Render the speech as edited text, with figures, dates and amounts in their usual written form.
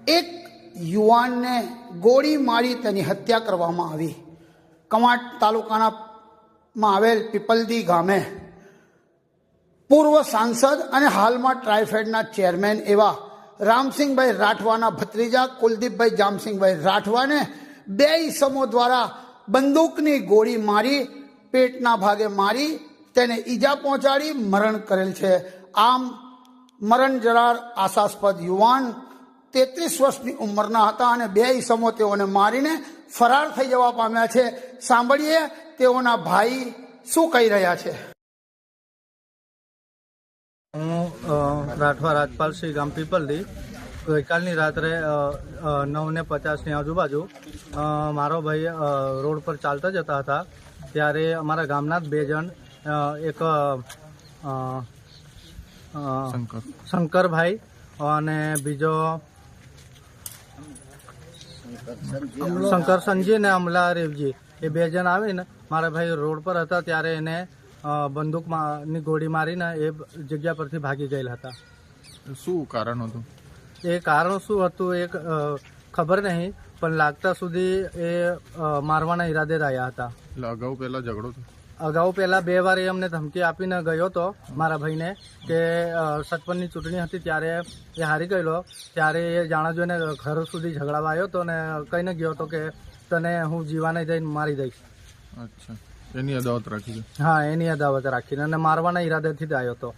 એક યુવાનને ગોળી મારી તેની હત્યા કરવામાં આવી. કવાંટ તાલુકામાં આવેલ પીપલદી ગામે પૂર્વ સાંસદ અને હાલમાં ટ્રાયફેડના ચેરમેન એવા રામસિંહભાઈ રાઠવાના ભત્રીજા કુલદીપભાઈ જામસિંહભાઈ રાઠવાને બે ઈસમો દ્વારા બંદૂકની ગોળી મારી પેટના ભાગે મારી તેને ઈજા પહોંચાડી મરણ કરેલ છે. આમ મરણ જનાર આશાસ્પદ યુવાન 33 વર્ષની ઉંમરના હતા અને બે ઈસમો તેઓને મારીને ફરાર થઈ જવા પામ્યા છે. સાંભળીએ તેઓના ભાઈ શું કહી રહ્યા છે. હું રાઠવા રાજપાલસિંહ ગામ પીપલદી. ગઈકાલની રાત્રે 9:50ની આજુબાજુ મારો ભાઈ રોડ પર ચાલતા જતા હતા ત્યારે અમારા ગામના જ 2 જણ એક શંકરભાઈ અને બીજો શંકર સંજી ને અમલા રેવજી એ 2 જણ આવીને મારા ભાઈ રોડ પર હતા ત્યારે એને બંદૂકની ગોળી મારીને એ જગ્યા પરથી ભાગી ગયેલા હતા. શું કારણ હતું? એ કારણ શું હતું એ ખબર નહીં, પણ લાગતા સુધી એ મારવાના ઈરાદે જ આવ્યા હતા. એટલે અગાઉ પહેલા ઝઘડો થયો? અગાઉ પહેલા 2 વાર એ અમને ધમકી આપીને ગયો હતો મારા ભાઈને કે સરપંચની ચૂંટણી હતી ત્યારે એ હારી ગયેલો. ત્યારે એ જાણા જોઈને ઘર સુધી ઝઘડાવા આવ્યો હતો ને કહીને ગયો હતો કે તને હું જીવાને જઈને મારી દઈશ. અચ્છા, એની અદાવત રાખી? હા, એની અદાવત રાખીને અને મારવાના ઈરાદેથી જ આવ્યો હતો.